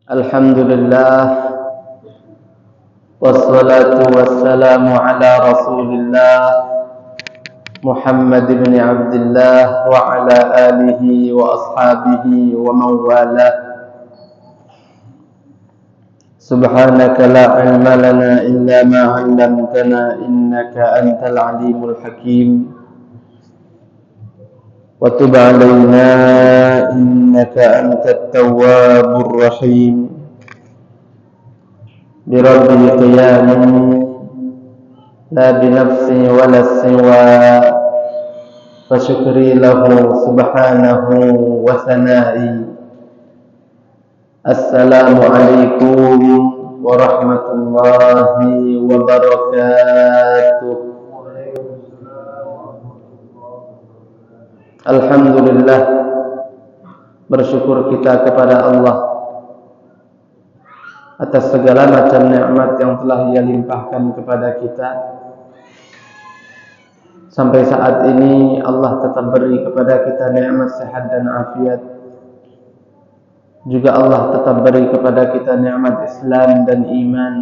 Alhamdulillah wassalatu wassalamu ala Rasulillah Muhammad ibn Abdullah wa ala alihi wa ashabihi wa man wala. Subhanaka la ilma lana illa ma 'allamtana innaka antal alimul hakim. Wa tub 'alaina innaka antat tawwabur rahim. Bi rabbi qiyami la bi nafsi wala siwa fa syukri lahu subhanahu wa thana'i. Assalamu alaikum warahmatullahi wabarakatuh. Alhamdulillah, bersyukur kita kepada Allah atas segala macam nikmat yang telah Ia limpahkan kepada kita. Sampai saat ini Allah tetap beri kepada kita nikmat sehat dan afiat. Juga Allah tetap beri kepada kita nikmat Islam dan iman.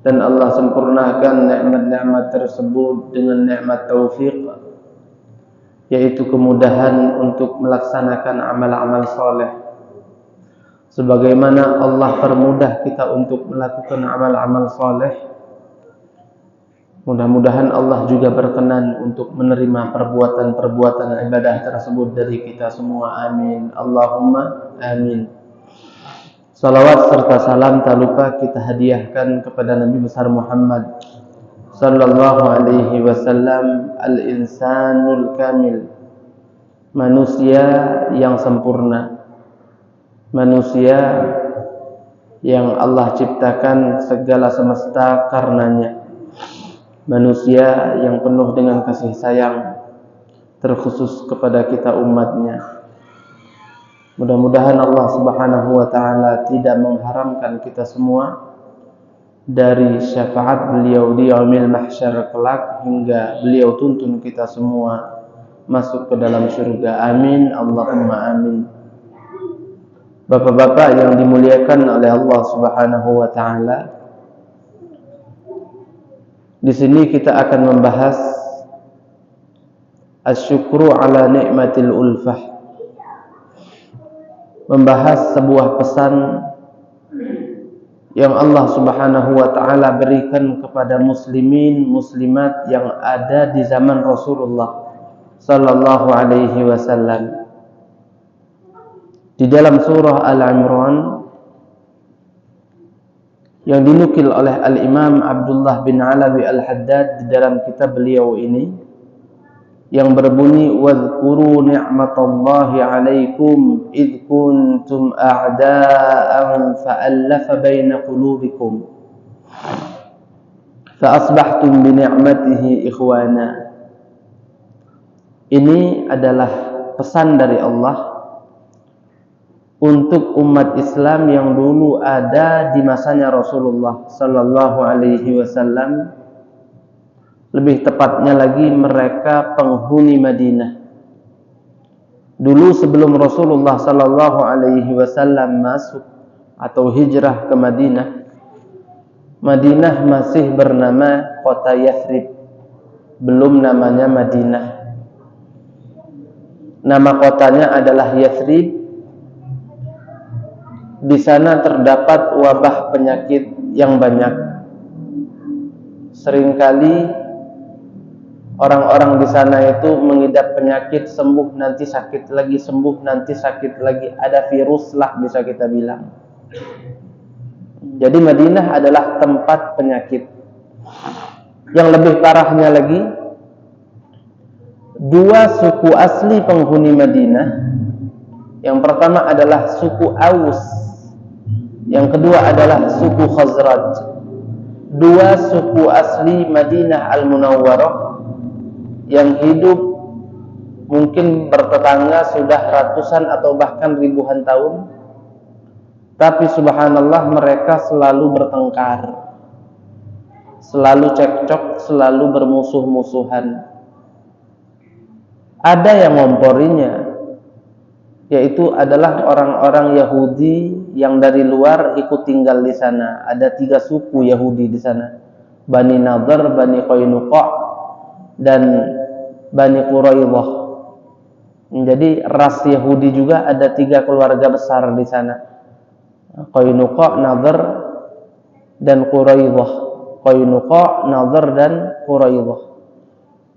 Dan Allah sempurnakan nikmat-nikmat tersebut dengan nikmat taufik, yaitu kemudahan untuk melaksanakan amal-amal soleh. Sebagaimana Allah permudah kita untuk melakukan amal-amal soleh, mudah-mudahan Allah juga berkenan untuk menerima perbuatan-perbuatan ibadah tersebut dari kita semua. Amin. Allahumma amin. Salawat serta salam tak lupa kita hadiahkan kepada Nabi besar Muhammad sallallahu alaihi wasallam, al-insanul kamil, manusia yang sempurna, manusia yang Allah ciptakan segala semesta karenanya, manusia yang penuh dengan kasih sayang terkhusus kepada kita umatnya. Mudah-mudahan Allah subhanahu wa ta'ala tidak mengharamkan kita semua dari syafaat beliau di yaumil mahsyar kelak, hingga beliau tuntun kita semua masuk ke dalam surga. Amin. Allahumma amin. Bapak-bapak yang dimuliakan oleh Allah subhanahu wa ta'ala, di sini kita akan membahas asyukru ala ni'matil ulfah, membahas sebuah pesan yang Allah subhanahu wa ta'ala berikan kepada muslimin muslimat yang ada di zaman Rasulullah sallallahu alaihi wasallam. Di dalam surah Al-Imran yang dinukil oleh Al-Imam Abdullah bin Alawi Al-Haddad di dalam kitab beliau ini, yang berbunyi wadhkuru ni'matallahi 'alaikum id kuntum a'da'an fa'alafa baina qulubikum fa asbahtum bi ni'matihi ikhwana. Ini adalah pesan dari Allah untuk umat Islam yang dulu ada di masanya Rasulullah sallallahu alaihi wasallam. Lebih tepatnya lagi mereka penghuni Madinah. Dulu sebelum Rasulullah sallallahu alaihi wasallam masuk atau hijrah ke Madinah, Madinah masih bernama kota Yathrib, belum namanya Madinah. Nama kotanya adalah Yathrib. Di sana terdapat wabah penyakit yang banyak. Seringkali orang-orang di sana itu mengidap penyakit, sembuh nanti sakit lagi, sembuh nanti sakit lagi. Ada virus lah bisa kita bilang. Jadi Madinah adalah tempat penyakit. Yang lebih parahnya lagi, dua suku asli penghuni Madinah. Yang pertama adalah suku Aus, yang kedua adalah suku Khazraj. Dua suku asli Madinah Al-Munawwarah yang hidup mungkin bertetangga sudah ratusan atau bahkan ribuan tahun. Tapi subhanallah mereka selalu bertengkar, selalu cekcok, selalu bermusuh-musuhan. Ada yang ngomporinya, yaitu adalah orang-orang Yahudi yang dari luar ikut tinggal di sana. Ada 3 suku Yahudi di sana, Bani Nadhr, Bani Qainuqa, dan Bani Quraidah. Jadi ras Yahudi juga ada 3 keluarga besar di sana, Qainuqa, Nadhr, dan Quraidah. Qainuqa, Nadhr, dan Quraidah.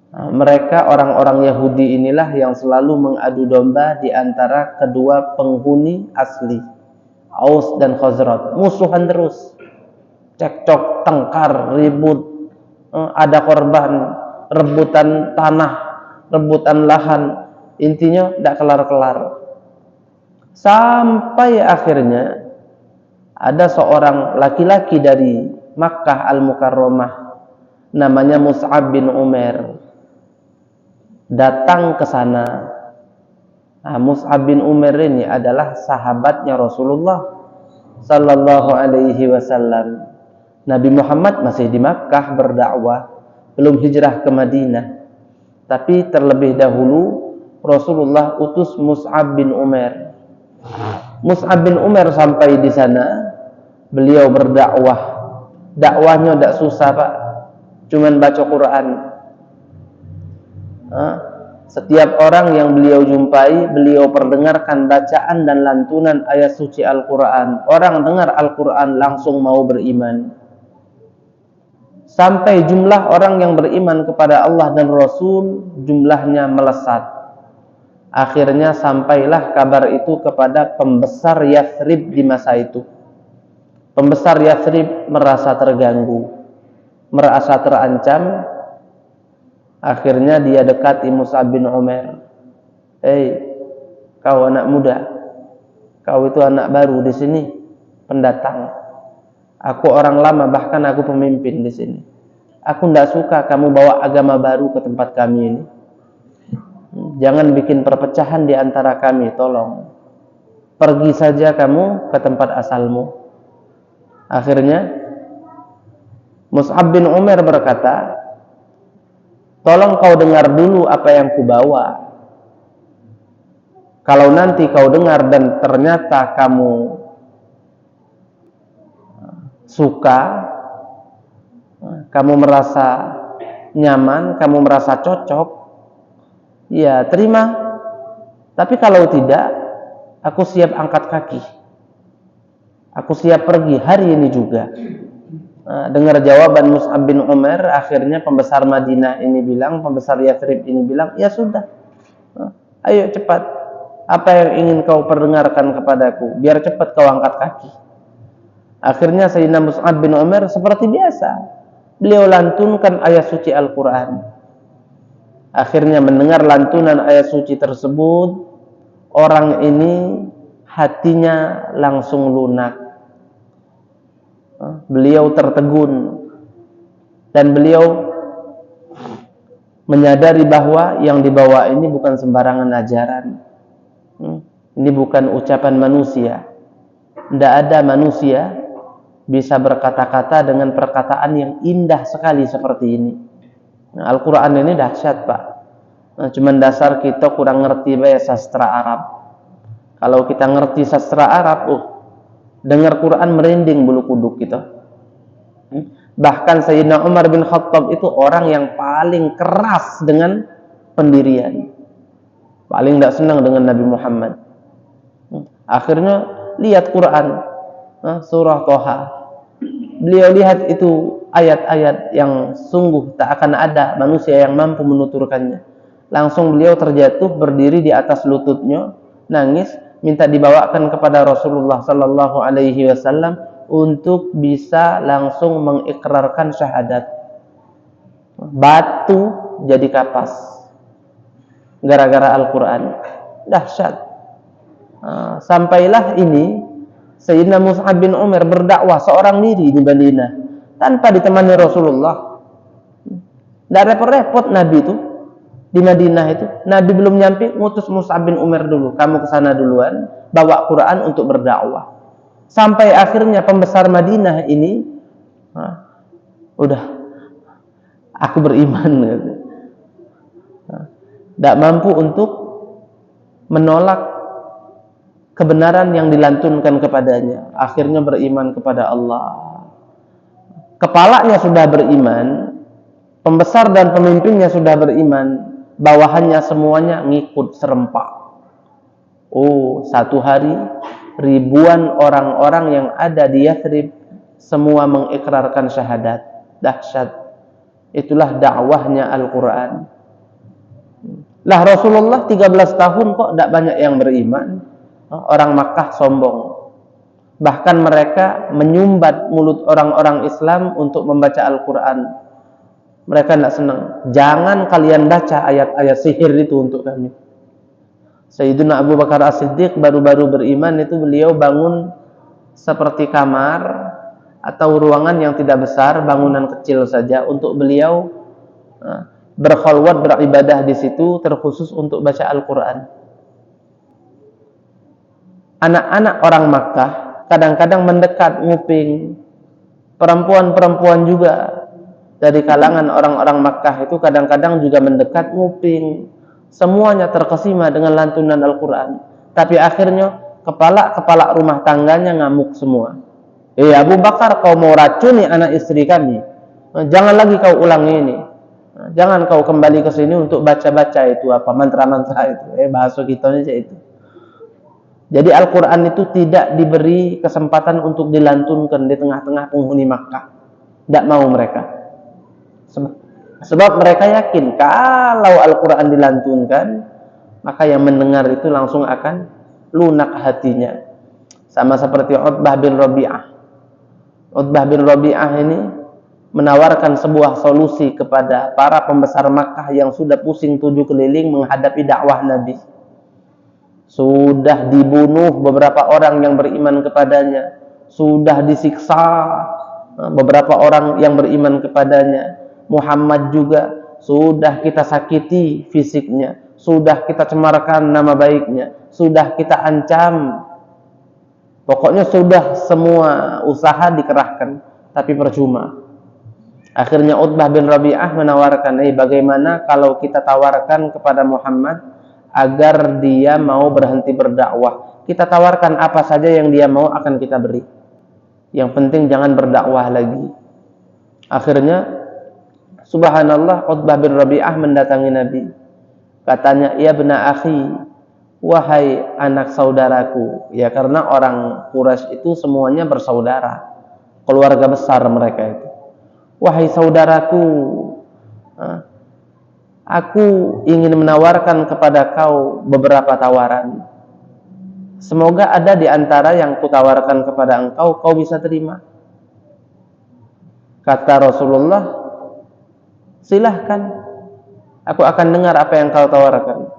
Mereka orang-orang Yahudi inilah yang selalu mengadu domba di antara kedua penghuni asli, Aus dan Khazraj. Musuhan terus, cekcok, tengkar, ribut, ada korban, rebutan tanah, rebutan lahan, intinya tidak kelar-kelar. Sampai akhirnya ada seorang laki-laki dari Makkah Al-Mukarramah, namanya Mus'ab bin Umair, datang ke sana. Mus'ab bin Umair ini adalah sahabatnya Rasulullah sallallahu alaihi wasallam. Nabi Muhammad masih di Makkah berdakwah, belum hijrah ke Madinah. Tapi terlebih dahulu Rasulullah utus Mus'ab bin Umair. Mus'ab bin Umair sampai di sana, beliau berdakwah. Dakwahnya tidak susah, Pak. Cuman baca Quran. Setiap orang yang beliau jumpai, beliau perdengarkan bacaan dan lantunan ayat suci Al-Quran. Orang dengar Al-Quran langsung mau beriman. Sampai jumlah orang yang beriman kepada Allah dan Rasul jumlahnya melesat. Akhirnya sampailah kabar itu kepada pembesar Yathrib di masa itu. Pembesar Yathrib merasa terganggu, merasa terancam. Akhirnya dia dekati Mus'ab bin Umair. Kau anak muda, kau itu anak baru di sini, pendatang. Aku orang lama, bahkan aku pemimpin di sini. Aku tidak suka kamu bawa agama baru ke tempat kami ini. Jangan bikin perpecahan di antara kami, tolong. Pergi saja kamu ke tempat asalmu. Akhirnya Mus'ab bin Umair berkata, tolong kau dengar dulu apa yang kubawa. Kalau nanti kau dengar dan ternyata kamu suka, kamu merasa nyaman, kamu merasa cocok, ya terima. Tapi kalau tidak, aku siap angkat kaki. Aku siap pergi hari ini juga. Dengar jawaban Mus'ab bin Umair, akhirnya pembesar Madinah ini bilang, pembesar Yathrib ini bilang, ya sudah, ayo cepat, apa yang ingin kau perdengarkan kepadaku, biar cepat kau angkat kaki. Akhirnya Sayyidina Mus'ab bin Umair seperti biasa, beliau lantunkan ayat suci Al-Quran. Akhirnya mendengar lantunan ayat suci tersebut, orang ini hatinya langsung lunak. Beliau tertegun dan beliau menyadari bahwa yang dibawa ini bukan sembarangan ajaran. Ini bukan ucapan manusia. Tidak ada manusia bisa berkata-kata dengan perkataan yang indah sekali seperti ini. Al-Quran ini dahsyat, Pak. Cuman dasar kita kurang ngerti bahasa sastra Arab. Kalau kita ngerti sastra Arab, dengar Quran merinding bulu kuduk kita. Bahkan Sayyidina Umar bin Khattab itu orang yang paling keras dengan pendirian, paling tidak senang dengan Nabi Muhammad. Akhirnya lihat Quran, surah Toha. Beliau lihat itu ayat-ayat yang sungguh tak akan ada manusia yang mampu menuturkannya. Langsung beliau terjatuh berdiri di atas lututnya, nangis, minta dibawakan kepada Rasulullah sallallahu alaihi wasallam untuk bisa langsung mengikrarkan syahadat. Batu jadi kapas gara-gara Al-Quran. Dahsyat. Sampailah ini Sayyidina Mus'ab bin Umair berdakwah seorang diri di Madinah tanpa ditemani Rasulullah. Tidak repot-repot Nabi itu di Madinah itu. Nabi belum nyampe, ngutus Mus'ab bin Umair dulu. Kamu ke sana duluan, bawa Quran untuk berdakwah. Sampai akhirnya pembesar Madinah ini, udah, aku beriman. Tidak mampu untuk menolak kebenaran yang dilantunkan kepadanya, akhirnya beriman kepada Allah. Kepalanya sudah beriman, pembesar dan pemimpinnya sudah beriman, bawahannya semuanya ngikut serempak. Oh, satu hari ribuan orang-orang yang ada di Yathrib semua mengikrarkan syahadat. Dahsyat. Itulah dakwahnya Al-Quran. Lah Rasulullah 13 tahun kok tidak banyak yang beriman. Orang Makkah sombong. Bahkan mereka menyumbat mulut orang-orang Islam untuk membaca Al-Quran. Mereka tidak senang. Jangan kalian baca ayat-ayat sihir itu untuk kami. Sayyidina Abu Bakar As-Siddiq baru-baru beriman itu beliau bangun seperti kamar atau ruangan yang tidak besar, bangunan kecil saja untuk beliau berkhalwat beribadah di situ terkhusus untuk baca Al-Quran. Anak-anak orang Makkah kadang-kadang mendekat nguping. Perempuan-perempuan juga dari kalangan orang-orang Makkah itu kadang-kadang juga mendekat nguping. Semuanya terkesima dengan lantunan Al-Quran. Tapi akhirnya kepala-kepala rumah tangganya ngamuk semua. Abu Bakar, kau mau racuni anak istri kami. Jangan lagi kau ulangi ini. Jangan kau kembali ke sini untuk baca-baca itu apa mantra-mantra itu. Bahasa kita aja itu. Jadi Al-Quran itu tidak diberi kesempatan untuk dilantunkan di tengah-tengah penghuni Makkah. Tidak mau mereka. Sebab mereka yakin kalau Al-Quran dilantunkan, maka yang mendengar itu langsung akan lunak hatinya. Sama seperti Utbah bin Rabi'ah. Utbah bin Rabi'ah ini menawarkan sebuah solusi kepada para pembesar Makkah yang sudah pusing tujuh keliling menghadapi dakwah Nabi. Sudah dibunuh beberapa orang yang beriman kepadanya. Sudah disiksa beberapa orang yang beriman kepadanya. Muhammad juga sudah kita sakiti fisiknya, sudah kita cemarkan nama baiknya, sudah kita ancam. Pokoknya sudah semua usaha dikerahkan, tapi percuma. Akhirnya Utbah bin Rabi'ah menawarkan, bagaimana kalau kita tawarkan kepada Muhammad agar dia mau berhenti berdakwah. Kita tawarkan apa saja yang dia mau akan kita beri. Yang penting jangan berdakwah lagi. Akhirnya subhanallah, Utbah bin Rabi'ah mendatangi Nabi. Katanya, ya bena akhi, wahai anak saudaraku. Ya, karena orang Quraisy itu semuanya bersaudara. Keluarga besar mereka itu. Wahai saudaraku, aku ingin menawarkan kepada kau beberapa tawaran. Semoga ada di antara yang kutawarkan kepada engkau, kau bisa terima. Kata Rasulullah, silahkan, aku akan dengar apa yang kau tawarkan.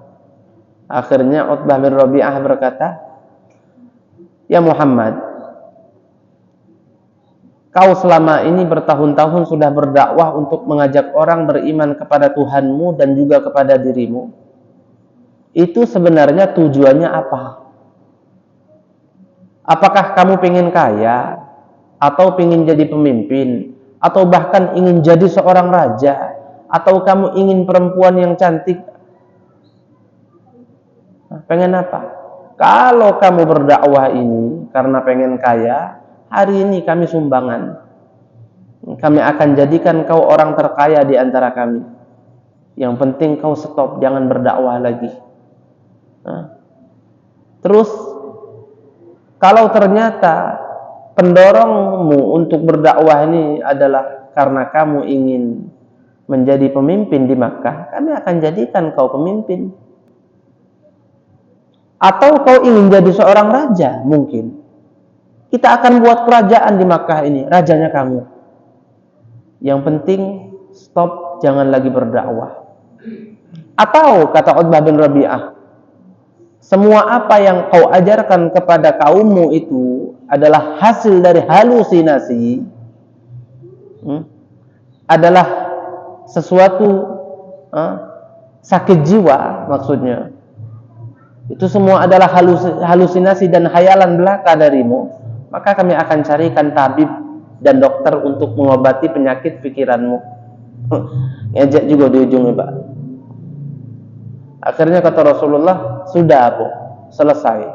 Akhirnya Utbah bin Rabi'ah berkata, ya Muhammad, kau selama ini bertahun-tahun sudah berdakwah untuk mengajak orang beriman kepada Tuhanmu dan juga kepada dirimu. Itu sebenarnya tujuannya apa? Apakah kamu pengen kaya? Atau pengen jadi pemimpin? Atau bahkan ingin jadi seorang raja? Atau kamu ingin perempuan yang cantik? Pengen apa? Kalau kamu berdakwah ini karena pengen kaya, hari ini kami sumbangan. Kami akan jadikan kau orang terkaya di antara kami. Yang penting kau stop, jangan berdakwah lagi. Terus, kalau ternyata pendorongmu untuk berdakwah ini adalah karena kamu ingin menjadi pemimpin di Makkah, kami akan jadikan kau pemimpin. Atau kau ingin jadi seorang raja, mungkin kita akan buat kerajaan di Makkah ini, rajanya kamu. Yang penting stop, jangan lagi berdakwah. Atau kata Utbah bin Rabi'ah, semua apa yang kau ajarkan kepada kaummu itu adalah hasil dari halusinasi, adalah sesuatu sakit jiwa maksudnya. Itu semua adalah halusinasi dan khayalan belaka darimu. Maka kami akan carikan tabib dan dokter untuk mengobati penyakit pikiranmu. Ngejek juga di ujungnya, Pak. Akhirnya kata Rasulullah, sudah, Bu, selesai.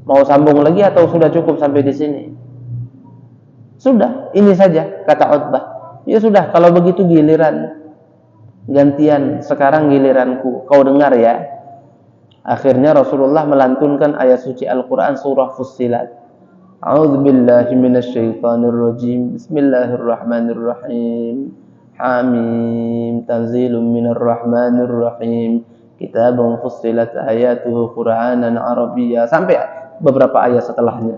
Mau sambung lagi atau sudah cukup sampai di sini? Sudah, ini saja kata Utbah. Ya sudah, kalau begitu giliran gantian, sekarang giliranku. Kau dengar ya. Akhirnya Rasulullah melantunkan ayat suci Al-Quran surah Fussilat. A'udzubillahi minasyaitonirrajim. Bismillahirrahmanirrahim. Hamim. Tanzilun minarrahmanirrahim. Kitabun fussilat ayatuhu Qur'anan Arabiyya. Sampai beberapa ayat setelahnya.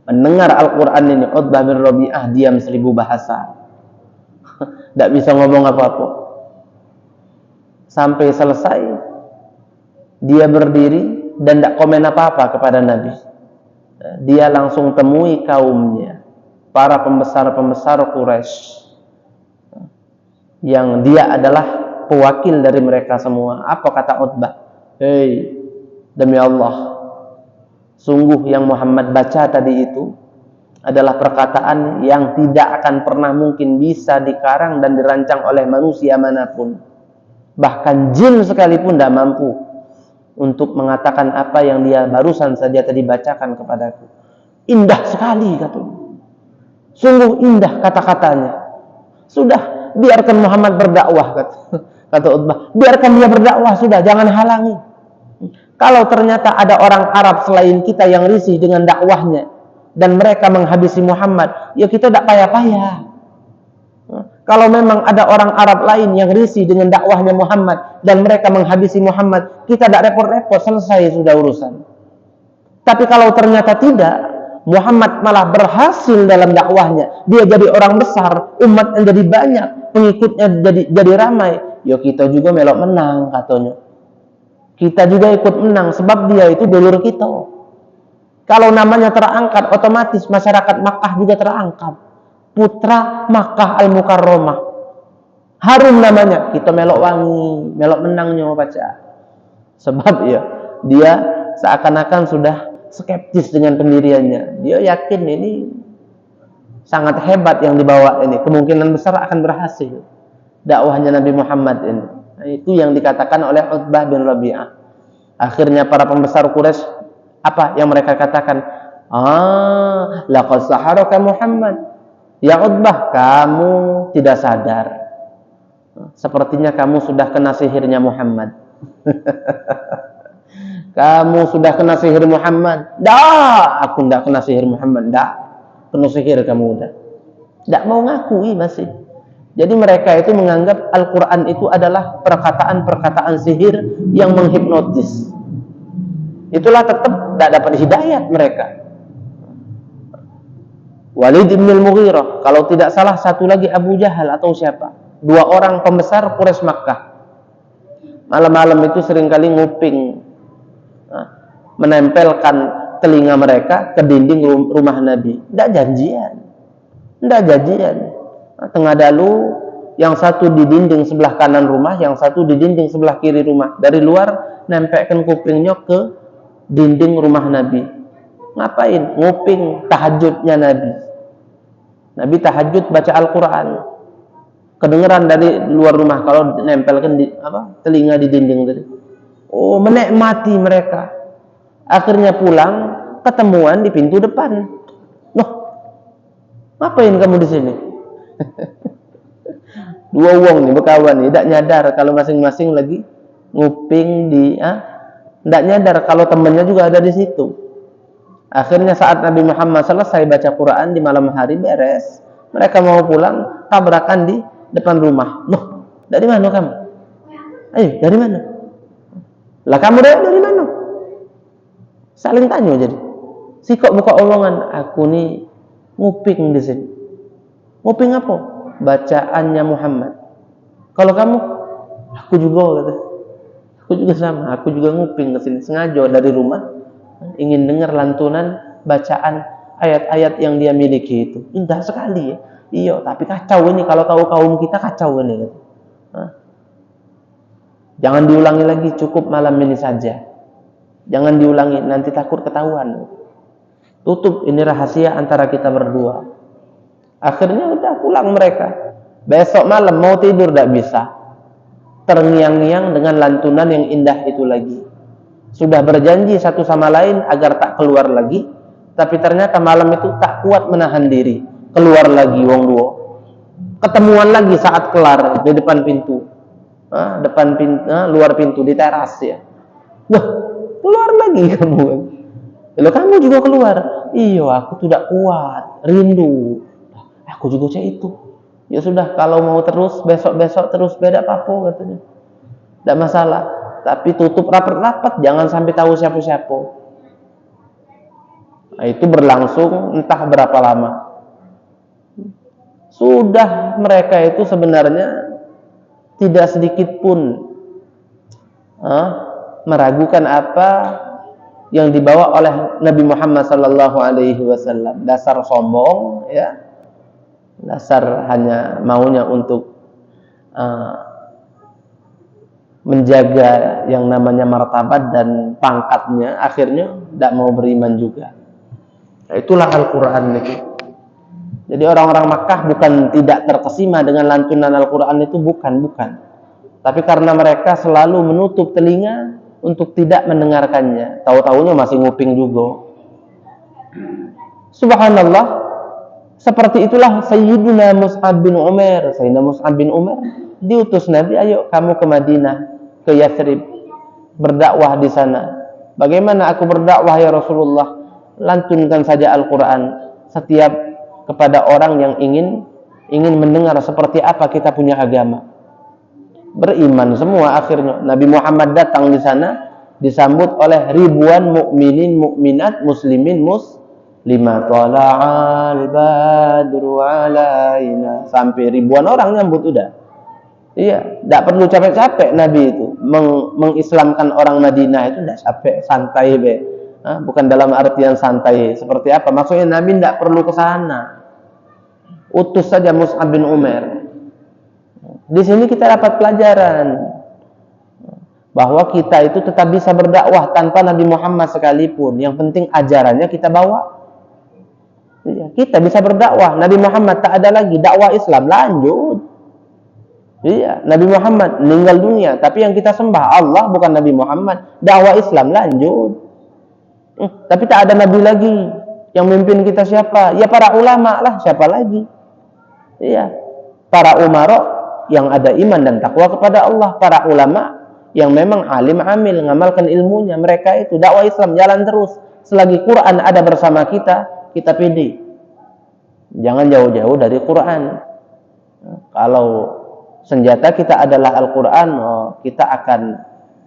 Mendengar Al-Quran ini, Utbah bin Rabi'ah diam 1000 bahasa. Tidak bisa ngomong apa-apa. Sampai selesai, dia berdiri dan tidak komen apa-apa kepada Nabi. Dia langsung temui kaumnya, para pembesar-pembesar Quraisy, yang dia adalah pewakil dari mereka semua. Apa kata Utbah? Hei, demi Allah, sungguh yang Muhammad baca tadi itu adalah perkataan yang tidak akan pernah mungkin bisa dikarang dan dirancang oleh manusia manapun. Bahkan jin sekalipun tidak mampu untuk mengatakan apa yang dia barusan saja tadi bacakan kepadaku. Indah sekali katanya. Sungguh indah kata-katanya. Sudah, biarkan Muhammad berdakwah, kata Utbah. Biarkan dia berdakwah, sudah, jangan halangi. Kalau ternyata ada orang Arab selain kita yang risih dengan dakwahnya dan mereka menghabisi Muhammad, ya kita tidak payah-payah. Kalau memang ada orang Arab lain yang risih dengan dakwahnya Muhammad dan mereka menghabisi Muhammad, kita tidak repot-repot, selesai sudah urusan. Tapi kalau ternyata tidak, Muhammad malah berhasil dalam dakwahnya, dia jadi orang besar, umat yang jadi banyak, pengikutnya jadi ramai, ya kita juga melok menang katanya. Kita juga ikut menang sebab dia itu dulur kita. Kalau namanya terangkat, otomatis masyarakat Makkah juga terangkat. Putra Makkah Al-Mukarramah. Harum namanya. Kita melok wangi, melok menangnya baca. Sebab ya, dia seakan-akan sudah skeptis dengan pendiriannya. Dia yakin ini sangat hebat yang dibawa ini. Kemungkinan besar akan berhasil dakwahnya Nabi Muhammad ini. Nah, itu yang dikatakan oleh Utbah bin Rabi'ah. Akhirnya para pembesar Quraisy, apa yang mereka katakan? Laqad saharaka Muhammad. Ya Utbah, kamu tidak sadar. Sepertinya kamu sudah kena sihirnya Muhammad. Kamu sudah kena sihir Muhammad. Aku tidak kena sihir Muhammad. Kena sihir kamu udah. Tidak mau ngakui masih. Jadi mereka itu menganggap Al-Quran itu adalah perkataan-perkataan sihir yang menghipnotis. Itulah tetap tidak dapat hidayat mereka. Walid bin Al-Mughirah, kalau tidak salah satu lagi Abu Jahal atau siapa. 2 orang pembesar Quraisy Makkah. Malam-malam itu seringkali nguping, menempelkan telinga mereka ke dinding rumah Nabi. Tidak janjian. Tengah dalu, yang satu di dinding sebelah kanan rumah, yang satu di dinding sebelah kiri rumah. Dari luar nempelkan kupingnya ke dinding rumah Nabi. Ngapain? Nguping tahajudnya Nabi. Nabi tahajud baca Al-Quran. Kedengeran dari luar rumah kalau nempelkan telinga di dinding tadi. Oh, menikmati mereka. Akhirnya pulang, ketemuan di pintu depan. Loh, ngapain kamu di sini? 2 wong nih berkawan nih, tidak nyadar kalau masing-masing lagi nguping tidak nyadar kalau temannya juga ada di situ. Akhirnya saat Nabi Muhammad selesai baca Quran di malam hari beres, mereka mau pulang, tabrakan di depan rumah. Loh, dari mana kamu? Ayo, dari mana? Lah kamu dari mana? Saling tanya jadi. Si kok buka omongan, aku nih nguping di sini. Nguping apa? Bacaannya Muhammad. Kalau kamu, aku juga kata. Aku juga sama, aku juga nguping ke sini sengaja dari rumah, ingin dengar lantunan bacaan ayat-ayat yang dia miliki itu. Indah sekali ya. Iya, tapi kacau ini kalau tahu kaum kita kacau ini. Jangan diulangi lagi, cukup malam ini saja. Jangan diulangi, nanti takut ketahuan. Tutup, ini rahasia antara kita berdua. Akhirnya udah pulang mereka. Besok malam mau tidur tidak bisa. Terngiang-ngiang dengan lantunan yang indah itu lagi. Sudah berjanji satu sama lain agar tak keluar lagi, tapi ternyata malam itu tak kuat menahan diri, keluar lagi wong duo. Ketemuan lagi saat kelar di depan pintu. Luar pintu di teras ya. Wah, keluar lagi kamu. Loh, kamu juga keluar. Iya, aku tidak kuat, rindu. Aku juga cek itu. Ya sudah, kalau mau terus besok-besok terus beda apa-apa katanya. Tidak masalah, tapi tutup rapat-rapat, jangan sampai tahu siapa-siapa. Nah, itu berlangsung entah berapa lama. Sudah mereka itu sebenarnya tidak sedikit pun meragukan apa yang dibawa oleh Nabi Muhammad sallallahu alaihi wasallam. Dasar sombong ya. Dasar hanya maunya untuk menjaga yang namanya martabat dan pangkatnya, akhirnya tidak mau beriman juga. Nah, itulah Al-Quran itu. Jadi orang-orang Makkah bukan tidak terkesima dengan lantunan Al-Quran itu, bukan. Tapi karena mereka selalu menutup telinga untuk tidak mendengarkannya. Tahu-tahunya masih nguping juga. Subhanallah, seperti itulah Sayyidina Mus'ab bin Umair. Sayyidina Mus'ab bin Umair diutus Nabi, ayo kamu ke Madinah, ke Yathrib, berdakwah di sana. Bagaimana aku berdakwah ya Rasulullah? Lantunkan saja Al-Quran setiap kepada orang yang ingin mendengar seperti apa kita punya agama. Beriman semua akhirnya. Nabi Muhammad datang di sana disambut oleh ribuan mukminin, mukminat, muslimin, muslimat. Tala'al badru alaina. Sampai ribuan orang nyambut udah. Iya, tidak perlu capek-capek Nabi itu mengislamkan orang Madinah itu, tidak capek, santai be. Bukan dalam artian santai seperti apa, maksudnya Nabi tidak perlu ke sana, utus saja Mus'ab bin Umair. Di sini kita dapat pelajaran bahwa kita itu tetap bisa berdakwah tanpa Nabi Muhammad sekalipun. Yang penting ajarannya kita bawa. Kita bisa berdakwah. Nabi Muhammad tak ada lagi, dakwah Islam lanjut. Iya, Nabi Muhammad meninggal dunia, tapi yang kita sembah Allah bukan Nabi Muhammad. Dakwah Islam lanjut. Tapi tak ada nabi lagi. Yang memimpin kita siapa? Ya para ulama lah, siapa lagi? Iya, para umara yang ada iman dan takwa kepada Allah, para ulama yang memang alim amil, ngamalkan ilmunya. Mereka itu dakwah Islam jalan terus. Selagi Quran ada bersama kita, kita pede. Jangan jauh-jauh dari Quran. Kalau senjata kita adalah Al-Quran, kita akan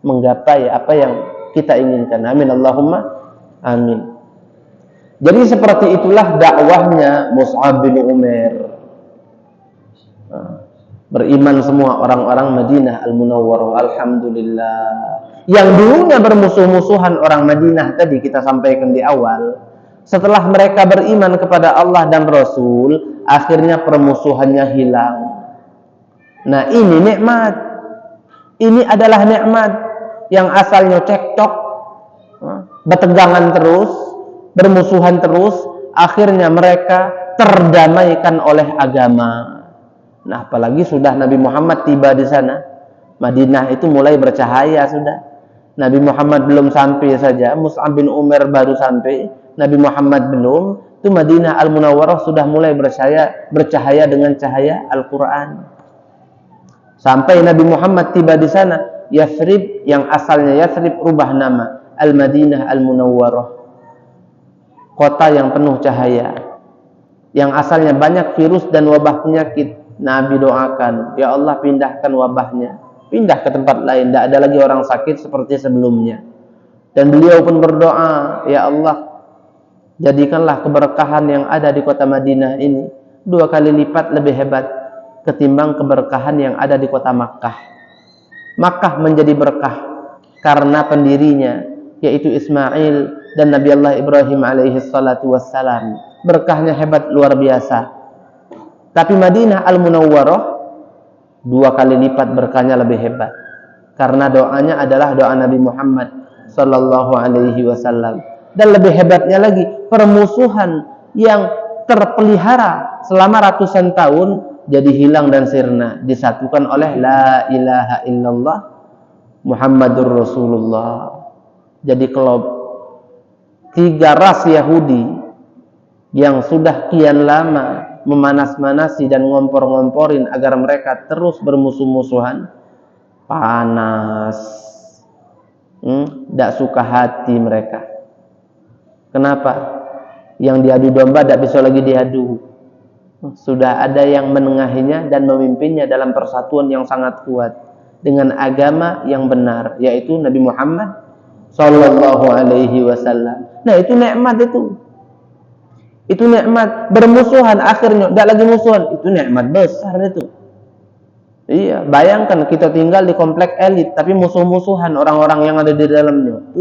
menggapai apa yang kita inginkan. Amin Allahumma amin. Jadi seperti itulah dakwahnya Mus'ab bin Umair. Beriman semua orang-orang Madinah Al-Munawwarah, alhamdulillah. Yang dulunya bermusuh-musuhan orang Madinah tadi kita sampaikan di awal, setelah mereka beriman kepada Allah dan Rasul, akhirnya permusuhannya hilang. Nah, ini nikmat. Ini adalah nikmat yang asalnya cekcok, bertegangan terus, bermusuhan terus, akhirnya mereka terdamaikan oleh agama. Nah, apalagi sudah Nabi Muhammad tiba di sana. Madinah itu mulai bercahaya sudah. Nabi Muhammad belum sampai saja, Mus'ab bin Umair baru sampai, Nabi Muhammad belum. Itu Madinah Al-Munawwarah sudah mulai bercahaya dengan cahaya Al-Quran. Sampai Nabi Muhammad tiba di sana, Yathrib yang asalnya Yathrib rubah nama Al-Madinah Al-Munawwarah. Kota yang penuh cahaya. Yang asalnya banyak virus dan wabah penyakit. Nabi doakan, ya Allah pindahkan wabahnya. Pindah ke tempat lain, tidak ada lagi orang sakit seperti sebelumnya. Dan beliau pun berdoa, ya Allah, jadikanlah keberkahan yang ada di kota Madinah ini 2 kali lipat lebih hebat ketimbang keberkahan yang ada di kota Makkah. Makkah menjadi berkah karena pendirinya, yaitu Ismail dan Nabi Allah Ibrahim alaihi salatu wassalam. Berkahnya hebat luar biasa. Tapi Madinah Al-Munawwarah 2 kali lipat berkahnya lebih hebat. Karena doanya adalah doa Nabi Muhammad sallallahu alaihi wasallam. Dan lebih hebatnya lagi, permusuhan yang terpelihara selama ratusan tahun jadi hilang dan sirna, disatukan oleh la ilaha illallah Muhammadur Rasulullah. jadi klub. 3 ras Yahudi yang sudah kian lama memanas-manasi dan ngompor-ngomporin agar mereka terus bermusuh-musuhan, panas, tidak suka hati mereka. Kenapa? Yang diadu domba tidak bisa lagi diadu. Sudah ada yang menengahinya dan memimpinnya dalam persatuan yang sangat kuat dengan agama yang benar, yaitu Nabi Muhammad sallallahu alaihi wasallam. Nah, itu nikmat itu. Itu nikmat. Bermusuhan akhirnya tidak lagi musuhan, itu nikmat besar itu. Iya, bayangkan kita tinggal di komplek elit tapi musuh-musuhan orang-orang yang ada di dalamnya.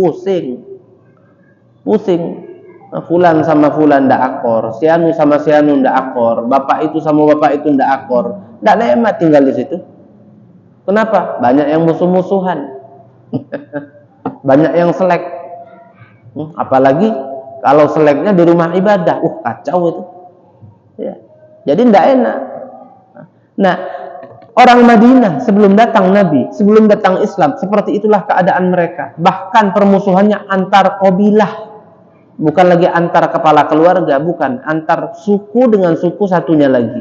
Pusing. Fulan sama fulan ndak akor, si anu sama si anu ndak akor, bapak itu sama bapak itu ndak akor. Ndak nikmat tinggal di situ. Kenapa? Banyak yang musuh-musuhan. Banyak yang selek. Apalagi kalau seleknya di rumah ibadah, kacau itu. Ya. Jadi ndak enak. Nah, orang Madinah sebelum datang Nabi, sebelum datang Islam, seperti itulah keadaan mereka. Bahkan permusuhannya antar kabilah. Bukan lagi antar kepala keluarga, bukan, antar suku dengan suku satunya lagi.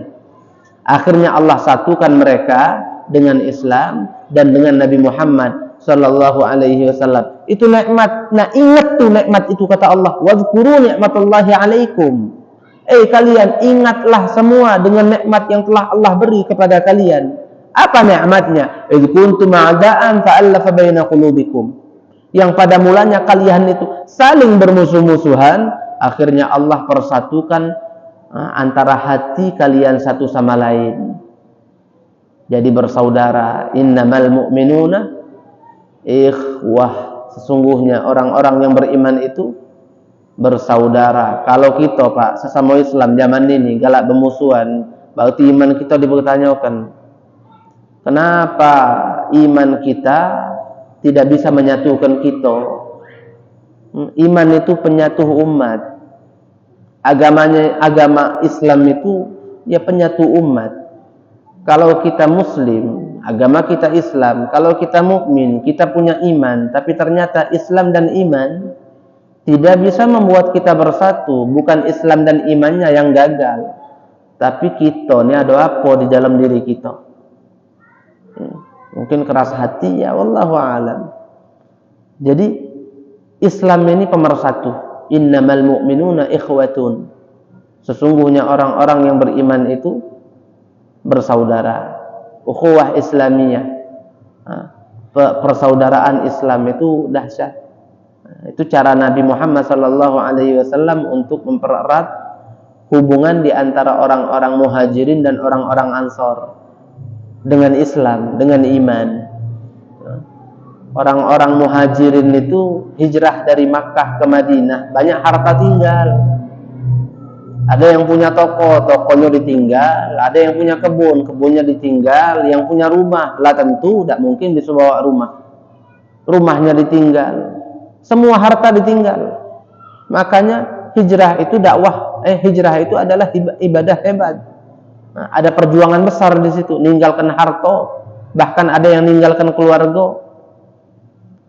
Akhirnya Allah satukan mereka dengan Islam dan dengan Nabi Muhammad sallallahu alaihi wasallam. Itu nikmat. Nah, ingat tuh nikmat itu, kata Allah, "Wadhkuru ni'matallahi 'alaikum." Kalian ingatlah semua dengan nikmat yang telah Allah beri kepada kalian. Apa nikmatnya? "Idz kuntum a'da'an fa'alafa baina qulubikum." Yang pada mulanya kalian itu saling bermusuh-musuhan, akhirnya Allah persatukan antara hati kalian satu sama lain. Jadi bersaudara. Innamal mu'minuna ikhwah. Sesungguhnya orang-orang yang beriman itu bersaudara. Kalau kita, Pak, sesama Islam zaman ini galak bermusuhan, berarti iman kita dipertanyakan. Kenapa iman kita tidak bisa menyatukan kita? Iman itu penyatu umat. Agama Islam itu ya penyatu umat. Kalau kita Muslim, agama kita Islam. Kalau kita mukmin, kita punya iman. Tapi ternyata Islam dan iman tidak bisa membuat kita bersatu. Bukan Islam dan imannya yang gagal, tapi kita ini ada apa di dalam diri kita. Mungkin keras hati, ya wallahu a'lam. Jadi Islam ini pemersatu. Innamal mu'minuna ikhwatun. Sesungguhnya orang-orang yang beriman itu bersaudara. Ukhuwah Islamiyah. Persaudaraan Islam itu dahsyat. Itu cara Nabi Muhammad sallallahu alaihi wasallam untuk mempererat hubungan di antara orang-orang Muhajirin dan orang-orang Ansor dengan Islam, dengan iman. Orang-orang Muhajirin itu hijrah dari Makkah ke Madinah, banyak harta tinggal. Ada yang punya toko, tokonya ditinggal. Ada yang punya kebun, kebunnya ditinggal. Yang punya rumah, lah tentu tidak mungkin bisa bawa rumah. Rumahnya ditinggal. Semua harta ditinggal. Makanya hijrah itu dakwah. Hijrah itu adalah ibadah hebat. Nah, ada perjuangan besar di situ. Ninggalkan harta, bahkan ada yang ninggalkan keluarga.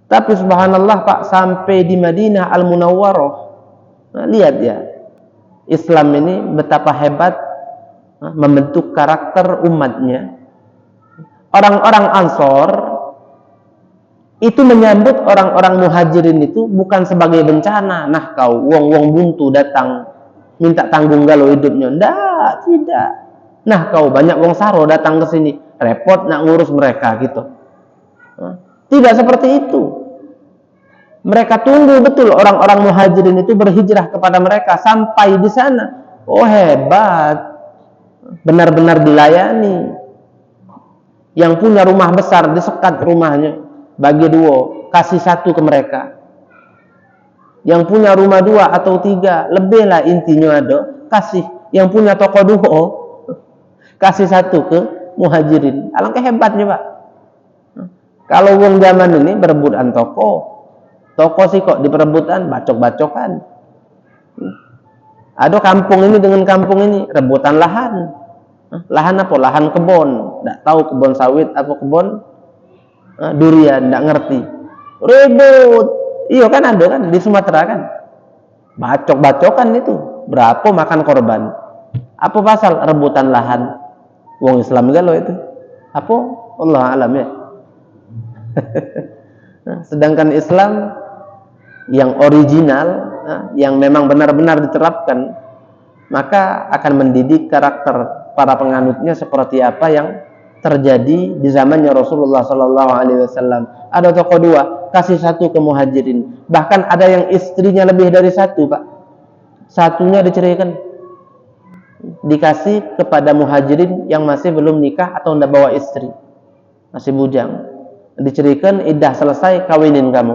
Tapi subhanallah, Pak, sampai di Madinah Al-Munawwarah, nah, lihat ya, Islam ini betapa hebat membentuk karakter umatnya. Orang-orang Ansor itu menyambut orang-orang Muhajirin itu bukan sebagai bencana. Nah, kau wong-wong buntu datang minta tanggung galau hidupnya. Tidak. Nah, kau banyak wong saro datang ke sini, repot nak ngurus mereka gitu. Tidak seperti itu. Mereka tunggu betul orang-orang Muhajirin itu berhijrah kepada mereka sampai di sana. Oh, hebat. Benar-benar dilayani. Yang punya rumah besar disekat rumahnya, bagi 2, kasih 1 ke mereka. Yang punya rumah 2 atau 3, lebihlah intinya ada, kasih. Yang punya toko 2, kasih 1 ke Muhajirin. Alangkah hebatnya, Pak. Kalau wong zaman ini berebutan toko sih kok diperebutan, bacok-bacokan. Ada kampung ini dengan kampung ini, rebutan lahan. Lahan apa? Lahan kebon. Tidak tahu kebon sawit apa kebon durian, tidak ngerti. Ribut. Iya kan ada kan di Sumatera kan. Bacok-bacokan itu. Berapa makan korban? Apa pasal rebutan lahan? Wong Islam galo itu. Apa? Allah alam ya. Sedangkan Islam yang original, yang memang benar-benar diterapkan, maka akan mendidik karakter para penganutnya seperti apa yang terjadi di zamannya Rasulullah Sallallahu Alaihi Wasallam. Ada tokoh dua, kasih satu ke muhajirin. Bahkan ada yang istrinya lebih dari satu, Pak. Satunya diceraikan, dikasih kepada muhajirin yang masih belum nikah atau tidak bawa istri, masih bujang. Diceraikan, iddah selesai, kawinin kamu.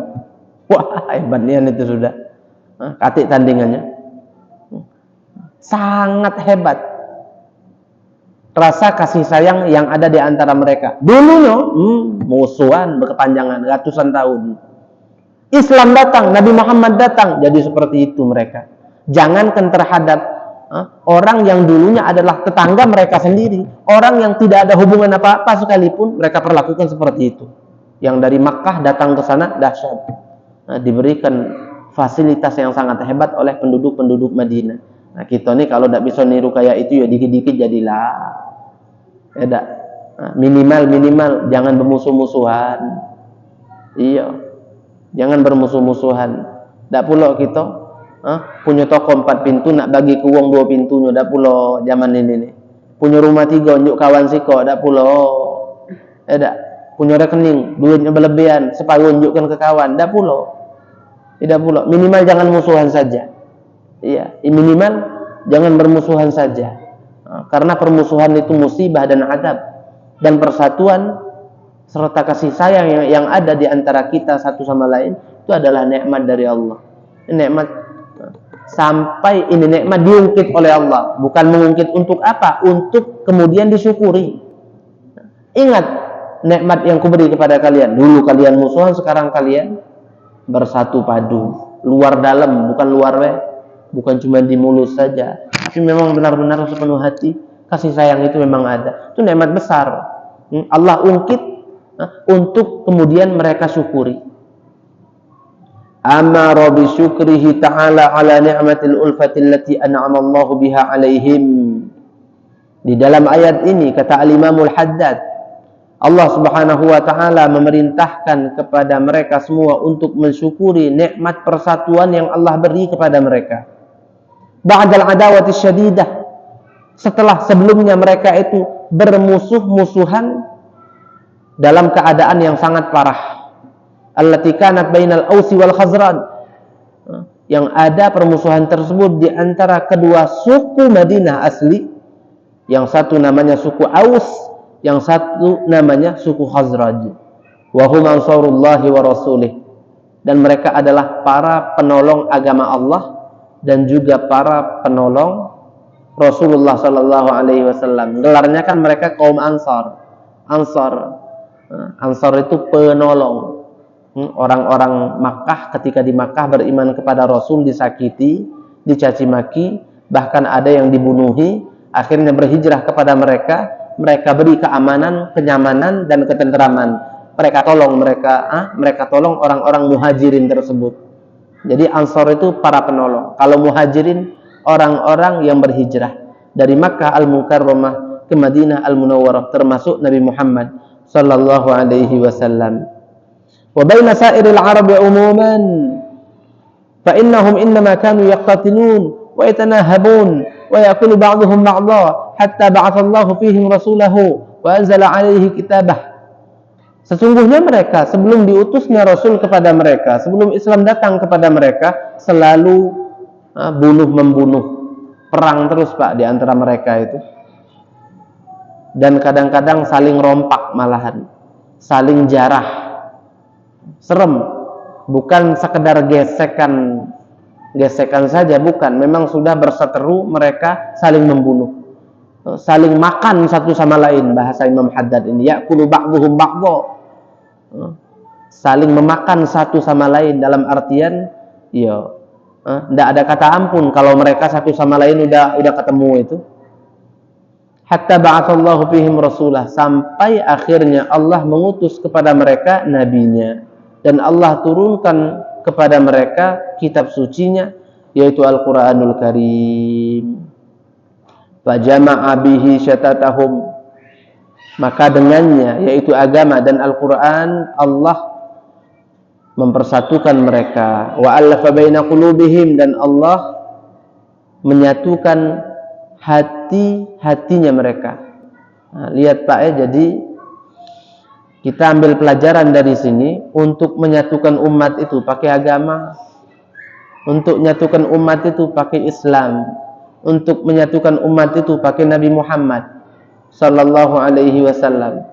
Wah, hebatnya itu sudah. Katik tandingannya. Sangat hebat rasa kasih sayang yang ada di antara mereka. Dulunya musuhan berkepanjangan ratusan tahun. Islam datang, Nabi Muhammad datang, jadi seperti itu mereka. Jangankan terhadap orang yang dulunya adalah tetangga mereka sendiri, orang yang tidak ada hubungan apa-apa sekalipun, mereka perlakukan seperti itu. Yang dari Makkah datang ke sana dahsyat. Diberikan fasilitas yang sangat hebat oleh penduduk-penduduk Madinah. Nah, kita nih kalau tidak bisa niru kayak itu ya dikit-dikit jadilah. Ya, minimal jangan bermusuh-musuhan. Iya. Jangan bermusuh-musuhan. Tidak pula kita punya toko 4 pintu nak bagi ke uang 2 pintunya, tidak pula zaman ini nih. Punya rumah 3 unjuk kawan siko, tidak pula. Tidak. Punya rekening, duitnya berlebihan, separuh unjukkan ke kawan, tidak pula. Tidak pula. Minimal jangan musuhan saja. Iya, minimal jangan bermusuhan saja. Karena permusuhan itu musibah dan adab. Dan persatuan serta kasih sayang yang ada di antara kita satu sama lain itu adalah nikmat dari Allah. Nikmat sampai ini nikmat diungkit oleh Allah, bukan mengungkit untuk apa? Untuk kemudian disyukuri. Ingat nikmat yang kuberi kepada kalian. Dulu kalian musuhan, sekarang kalian bersatu padu. Luar dalam, bukan luar bukan cuma di mulut saja, tapi memang benar-benar sepenuh hati. Kasih sayang itu memang ada. Itu nikmat besar. Allah ungkit untuk kemudian mereka syukuri. Amara bi syukrihi ta'ala ala ni'matil ulfati allati an'ama Allah biha alaihim. Di dalam ayat ini kata Al-Imamul Haddad, Allah Subhanahu wa taala memerintahkan kepada mereka semua untuk mensyukuri nikmat persatuan yang Allah beri kepada mereka. Ba'dal adawati syadidah, setelah sebelumnya mereka itu bermusuh-musuhan dalam keadaan yang sangat parah. Allati kanat bainal Ausi wal Khazraj, yang ada permusuhan tersebut di antara kedua suku Madinah asli, yang satu namanya suku Aus, yang satu namanya suku Khazraj. Wa hum ansarullahi wa rasulih, dan mereka adalah para penolong agama Allah dan juga para penolong Rasulullah sallallahu alaihi wasallam. Gelarnya kan mereka kaum Ansar. Ansar itu penolong. Orang-orang Makkah ketika di Makkah beriman kepada Rasul disakiti, dicaci maki, bahkan ada yang dibunuhi, akhirnya berhijrah kepada mereka. Mereka beri keamanan, kenyamanan dan ketenteraman. Mereka tolong orang-orang muhajirin tersebut. Jadi Ansar itu para penolong. Kalau muhajirin orang-orang yang berhijrah dari Makkah Al-Mukarramah ke Madinah Al-Munawwarah, termasuk Nabi Muhammad sallallahu alaihi wasallam. Wa baina sa'iril Arab umuman fa innahum innama kanu yaqtatilun wa yatanahabun wa yaqulu ba'dhum ba'dha hatta ba'atha Allah fihim rasulahu wa anzala 'alaihi kitabah. Sesungguhnya mereka sebelum diutusnya Rasul kepada mereka, sebelum Islam datang kepada mereka, selalu bunuh-membunuh, perang terus Pak di antara mereka itu. Dan kadang-kadang saling rompak malahan, saling jarah. Serem, bukan sekedar gesekan saja, bukan, memang sudah berseteru, mereka saling membunuh, saling makan satu sama lain. Bahasa Imam Haddad ini, ya'kulu ba'dhuhum ba'dha, saling memakan satu sama lain, dalam artian tidak ada kata ampun kalau mereka satu sama lain udah ketemu itu. Hatta ba'atsallahu fihim rasulah, sampai akhirnya Allah mengutus kepada mereka nabinya, dan Allah turunkan kepada mereka kitab sucinya, yaitu Al-Quranul Karim. Fajama'a bihi syatatahum, maka dengannya, yaitu agama dan Al-Quran, Allah mempersatukan mereka. Wa allafa baina qulubihim, dan Allah menyatukan hati-hatinya mereka. Nah, lihat Pak ya, jadi kita ambil pelajaran dari sini untuk menyatukan umat itu pakai agama, untuk menyatukan umat itu pakai Islam, untuk menyatukan umat itu pakai Nabi Muhammad sallallahu alaihi wasallam.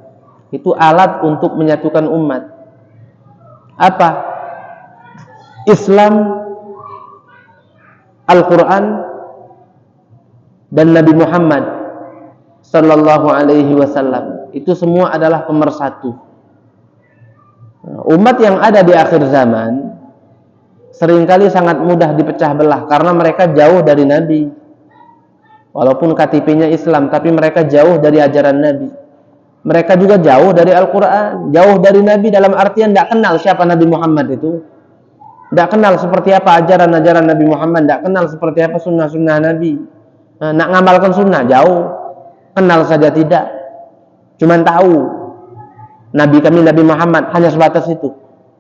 Itu alat untuk menyatukan umat. Apa? Islam, Al-Quran, dan Nabi Muhammad sallallahu alaihi wasallam. Itu semua adalah pemersatu. Umat yang ada di akhir zaman seringkali sangat mudah dipecah belah karena mereka jauh dari Nabi. Walaupun KTP-nya Islam, tapi mereka jauh dari ajaran Nabi. Mereka juga jauh dari Al-Quran, jauh dari Nabi dalam artian tidak kenal siapa Nabi Muhammad itu. Tidak kenal seperti apa ajaran-ajaran Nabi Muhammad, tidak kenal seperti apa sunnah-sunnah Nabi. Nak ngamalkan sunnah, jauh. Kenal saja tidak. Cuman tahu Nabi kami Nabi Muhammad, hanya sebatas itu.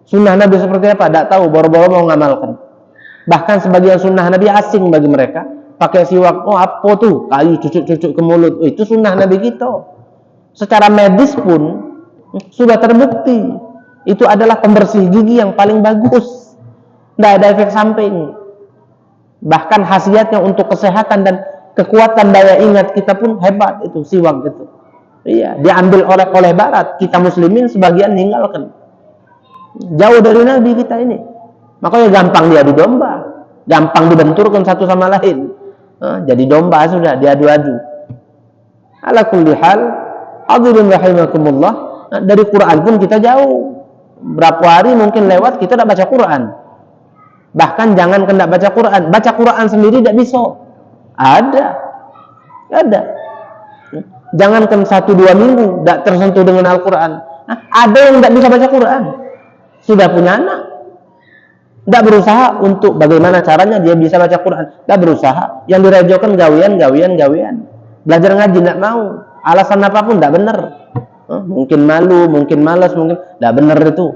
Sunnah Nabi seperti apa? Tidak tahu, boro-boro mau ngamalkan. Bahkan sebagian sunnah Nabi asing bagi mereka. Pakai siwak, oh apa tuh? Kayu cucuk-cucuk ke mulut. Oh, itu sunnah Nabi kita. Secara medis pun sudah terbukti. Itu adalah pembersih gigi yang paling bagus. Tidak ada efek samping. Bahkan khasiatnya untuk kesehatan dan kekuatan daya ingat kita pun hebat itu, siwak itu. Iya, diambil oleh Barat, kita muslimin sebagian ninggalkan. Jauh dari Nabi kita ini. Makanya gampang diadu domba, gampang dibenturkan satu sama lain. Jadi domba sudah diadu-adu. Ala kulli hal, hadirin rahimakumullah, dari Quran pun kita jauh. Berapa hari mungkin lewat kita tidak baca Quran. Bahkan jangan kena baca Quran, baca Quran sendiri tidak bisa. Ada. Jangankan 1-2 minggu tidak tersentuh dengan Al-Quran. Ada yang tidak bisa baca Quran, sudah punya anak, tidak berusaha untuk bagaimana caranya dia bisa baca Quran, tidak berusaha. Yang dirajokan gawian. Belajar ngaji tidak mau, alasan apapun tidak benar. Mungkin malu, mungkin malas, mungkin tidak benar itu.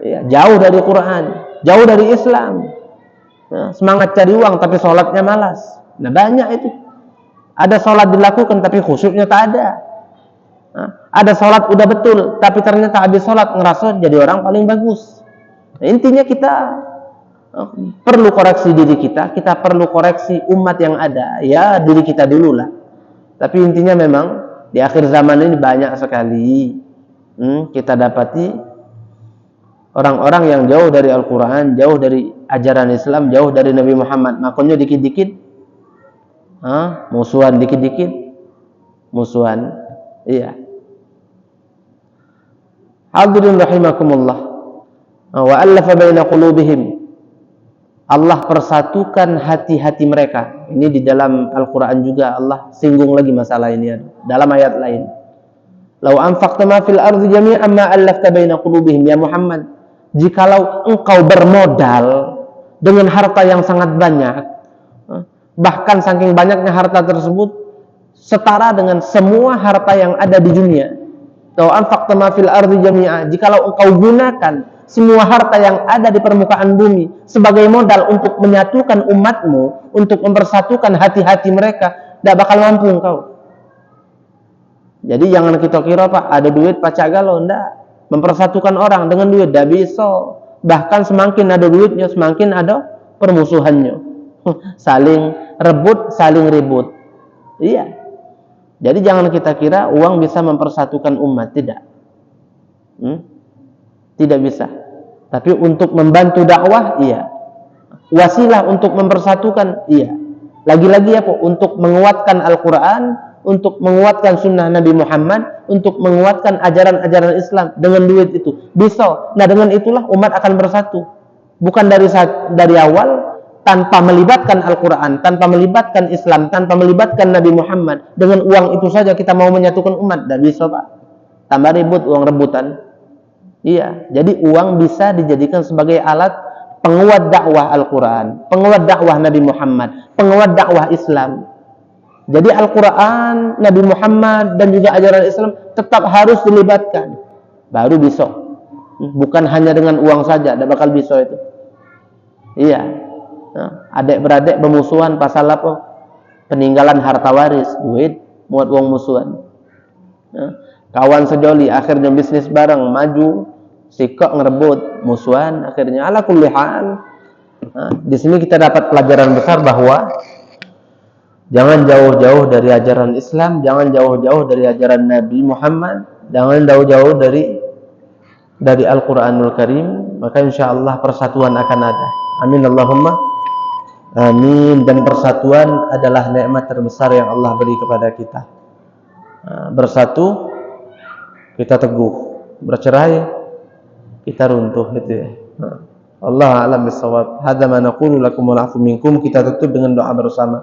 Ya, jauh dari Quran, jauh dari Islam. Semangat cari uang tapi sholatnya malas. Nah, banyak itu. Ada sholat dilakukan tapi khusyuknya tak ada. Ada sholat udah betul tapi ternyata habis sholat ngerasa jadi orang paling bagus. Nah, intinya kita perlu koreksi diri kita perlu koreksi umat yang ada. Ya diri kita dulu lah. Tapi intinya memang di akhir zaman ini banyak sekali kita dapati orang-orang yang jauh dari Al-Quran, jauh dari ajaran Islam, jauh dari Nabi Muhammad. Makanya dikit-dikit musuhan, dikit-dikit musuhan. Iya. Hadirin rahimakumullah. Wa allafa baina qulubihim. Allah persatukan hati-hati mereka. Ini di dalam Al-Quran juga Allah singgung lagi masalah ini dalam ayat lain. Lau anfaqta ma fil ardi jami'an ma allafta baina qulubihim, ya Muhammad. Jikalau engkau bermodal dengan harta yang sangat banyak, bahkan saking banyaknya harta tersebut setara dengan semua harta yang ada di dunia. Lau anfaqta ma fil ardi jami'a, jikalau engkau gunakan semua harta yang ada di permukaan bumi sebagai modal untuk menyatukan umatmu, untuk mempersatukan hati-hati mereka, tidak bakal mampu engkau. Jadi jangan kita kira Pak, ada duit pacak galau, enggak. Mempersatukan orang dengan duit tidak bisa. Bahkan semakin ada duitnya, semakin ada permusuhannya. Saling rebut, saling ribut. Iya. Jadi jangan kita kira uang bisa mempersatukan umat, tidak. Tidak bisa. Tapi untuk membantu dakwah, iya. Wasilah untuk mempersatukan, iya. Lagi-lagi apa? Untuk menguatkan Al-Quran, untuk menguatkan sunnah Nabi Muhammad, untuk menguatkan ajaran-ajaran Islam dengan duit itu. Bisa. Nah dengan itulah umat akan bersatu. Bukan dari awal tanpa melibatkan Al-Quran, tanpa melibatkan Islam, tanpa melibatkan Nabi Muhammad. Dengan uang itu saja kita mau menyatukan umat. Tidak bisa Pak. Tambah ribut, uang rebutan. Iya, jadi uang bisa dijadikan sebagai alat penguat dakwah Al-Quran, penguat dakwah Nabi Muhammad, penguat dakwah Islam. Jadi Al-Quran, Nabi Muhammad, dan juga ajaran Islam tetap harus dilibatkan. Baru bisa. Bukan hanya dengan uang saja, tidak bakal bisa itu. Iya. Nah, adik-beradik bermusuhan pasal apa? Peninggalan harta waris, duit, muat uang musuhan. Nah, kawan sejoli, akhirnya bisnis bareng, maju, sikok ngerebut, musuhan, akhirnya ala kulli hal. Nah, di sini kita dapat pelajaran besar bahwa jangan jauh-jauh dari ajaran Islam, jangan jauh-jauh dari ajaran Nabi Muhammad, jangan jauh-jauh dari Al-Quranul Karim, maka insyaallah persatuan akan ada. Amin Allahumma amin. Dan persatuan adalah nikmat terbesar yang Allah beri kepada kita. Bersatu kita teguh, bercerai kita runtuh, gitu ya. Allah a'lam bissawab. Hadza ma naqulu lakum wal 'afwu minkum. Kita tutup dengan doa bersama.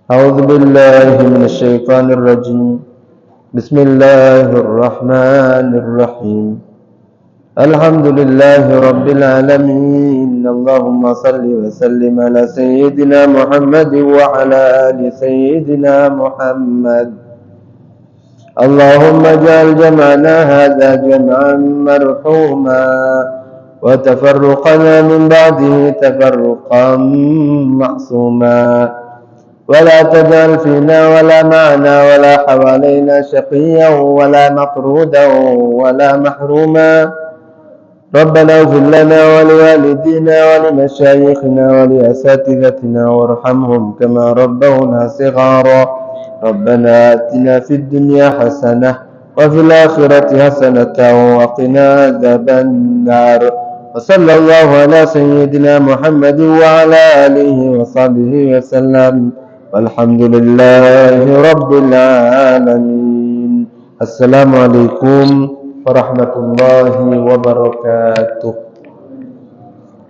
A'udzu billahi minasy syaithanir rajim. Bismillahirrahmanirrahim. Alhamdulillahi rabbil alamin. Allahumma salli wa sallim ala sayyidina Muhammad wa ala ali sayyidina Muhammad. اللهم اجعل جمعنا هذا جمعا مرحوما وتفرقنا من بعده تفرقا معصوما ولا تجعل فينا ولا معنا ولا حوالينا شقيا ولا مطرودا ولا محروما ربنا اغفر لنا ولوالدينا ولمشايخنا ولأساتذتنا وارحمهم كما ربونا صغارا ربنا آتنا في الدنيا حسنة وفي الآخرة حسنة وقنا عذاب النار وصلى الله على سيدنا محمد وعلى آله وصحبه وسلم والحمد لله رب العالمين. السلام عليكم warahmatullahi wabarakatuh.